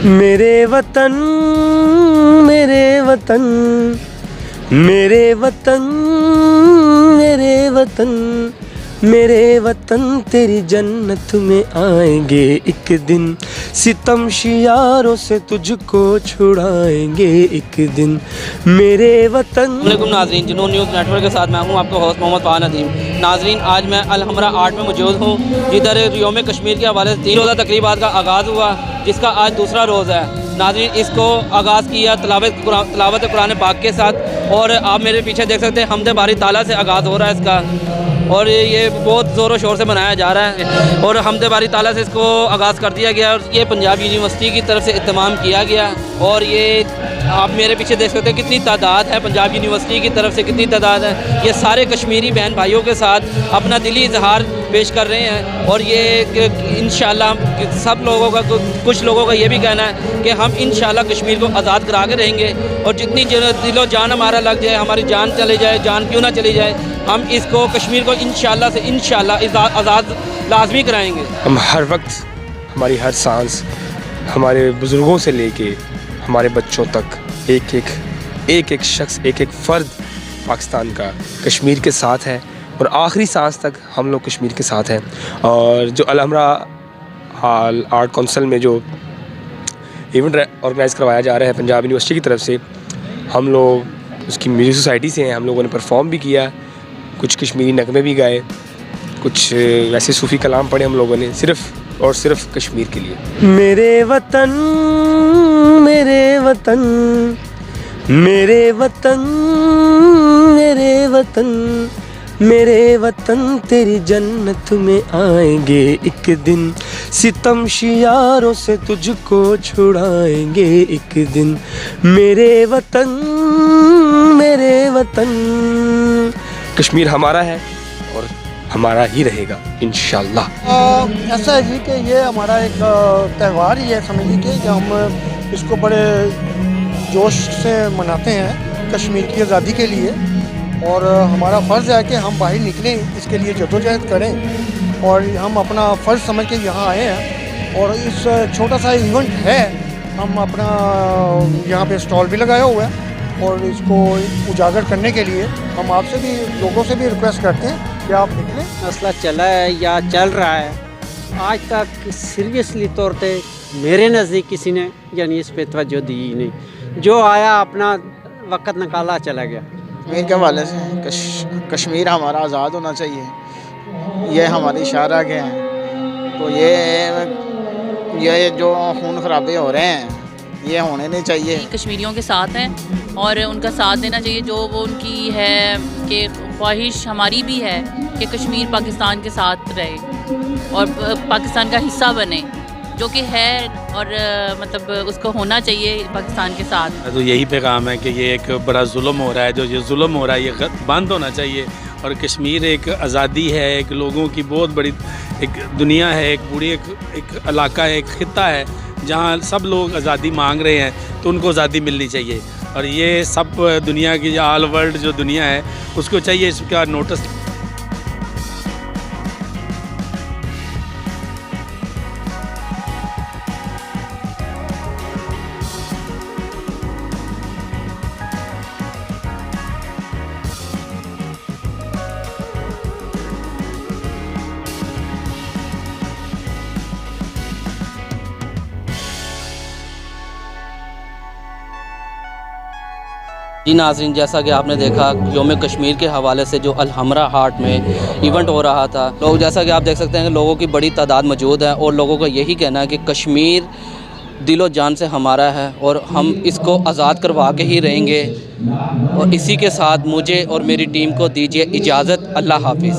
मेरे वतन मेरे वतन मेरे वतन मेरे वतन मेरे वतन तेरी जन्नत में आएंगे एक दिन, सितम शियारों से तुझको छुड़ाएंगे एक दिन मेरे वतन। वालेकुम नाज़रीन, जुनून न्यूज़ नेटवर्क के साथ मैं हूं आपका होस्ट मोहम्मद फ़ान नदीम। नाज़रीन, आज मैं अल-हमरा आर्ट में मौजूद हूं, जिधर यौम कश्मीर के हवाले से 3 रोज़ा तकरीबात का आगाज़ हुआ, जिसका आज दूसरा रोज़ है। नाज़रीन, इसको आगाज़ किया तिलावत कुरान पाक के साथ, और आप मेरे पीछे देख सकते हैं हमद बारी ताला से आगाज़ हो रहा है इसका, और ये बहुत ज़ोर शोर से मनाया जा रहा है, और हमद बारी ताला से इसको आगाज़ कर दिया गया। और ये पंजाब यूनिवर्सिटी की तरफ से इत्तमाम किया गया, और ये आप मेरे पीछे देख सकते हैं कितनी तादाद है, पंजाब यूनिवर्सिटी की तरफ से कितनी तादाद है। ये सारे कश्मीरी बहन भाइयों के साथ अपना दिली इजहार पेश कर रहे हैं, और ये इंशाअल्लाह सब लोगों का, कुछ लोगों का ये भी कहना है कि हम इंशाअल्लाह कश्मीर को आज़ाद करा के रहेंगे, और जितनी दिलो जान हमारा लग जाए, हमारी जान चली जाए, जान क्यों ना चली जाए, हम इसको कश्मीर को इंशाअल्लाह आज़ाद लाजमी कराएंगे। हम हर वक्त, हमारी हर सांस, हमारे बुज़ुर्गों से लेके हमारे बच्चों तक एक एक शख्स, एक एक फ़र्द पाकिस्तान का कश्मीर के साथ है, और आखिरी सांस तक हम लोग कश्मीर के साथ हैं। और जो अल-हमरा आर्ट काउंसिल में जो इवेंट ऑर्गेनाइज़ करवाया जा रहा है पंजाब यूनिवर्सिटी की तरफ से, हम लोग उसकी म्यूज़िक सोसाइटी से हैं। हम लोगों ने परफॉर्म भी किया, कुछ कश्मीरी नगमे भी गाए, कुछ वैसे सूफ़ी कलाम पढ़े हम लोगों ने, सिर्फ़ और सिर्फ कश्मीर के लिए। मेरे वतन मेरे वतन मेरे वतन मेरे वतन मेरे वतन तेरी जन्नत में आएंगे एक दिन, सितम शियारों से तुझको छुड़ाएंगे एक दिन मेरे वतन मेरे वतन। कश्मीर हमारा है और हमारा ही रहेगा इंशाअल्लाह। ऐसा है जी कि ये हमारा एक त्यौहार ही है, समझ लीजिए कि हम इसको बड़े जोश से मनाते हैं कश्मीर की आज़ादी के लिए, और हमारा फ़र्ज़ है कि हम बाहर निकलें, इसके लिए जद्दोजहद करें, और हम अपना फ़र्ज़ समझ के यहाँ आए हैं। और इस छोटा सा इवेंट है, हम अपना यहाँ पे स्टॉल भी लगाया हुआ है, और इसको उजागर करने के लिए हम आपसे भी, लोगों से भी रिक्वेस्ट करते हैं कि आप निकलें। मसला चला है या चल रहा है, आज तक सीरियसली तौर पे मेरे नज़दीक किसी ने यानी इस पे तवज्जो दी ही नहीं। जो आया अपना वक्त निकाला चला गया। कश्मीर के हवाले से कश्मीर हमारा आज़ाद होना चाहिए, ये हमारी इशारा के हैं। तो ये जो खून खराबे हो रहे हैं, ये होने नहीं चाहिए। कश्मीरियों के साथ हैं, और उनका साथ देना चाहिए, जो वो उनकी है कि ख्वाहिश हमारी भी है कि कश्मीर पाकिस्तान के साथ रहे और पाकिस्तान का हिस्सा बने, जो कि है, और मतलब उसको होना चाहिए पाकिस्तान के साथ। तो यही पैगाम है कि ये एक बड़ा जुल्म हो रहा है, जो ये जुल्म हो रहा है ये बंद होना चाहिए, और कश्मीर एक आज़ादी है, एक लोगों की बहुत बड़ी एक दुनिया है, एक पूरी एक इलाका है, एक खिता है, जहाँ सब लोग आज़ादी मांग रहे हैं, तो उनको आज़ादी मिलनी चाहिए। और ये सब दुनिया की, ऑल वर्ल्ड जो दुनिया है, उसको चाहिए इसका नोटिस। जी नाज़रीन, जैसा कि आपने देखा यौम कश्मीर के हवाले से जो अल-हमरा आर्ट में इवेंट हो रहा था, लोग, जैसा कि आप देख सकते हैं कि लोगों की बड़ी तादाद मौजूद है, और लोगों का यही कहना है कि कश्मीर दिलो जान से हमारा है, और हम इसको आज़ाद करवा के ही रहेंगे। और इसी के साथ मुझे और मेरी टीम को दीजिए इजाज़त। अल्लाह हाफिज़।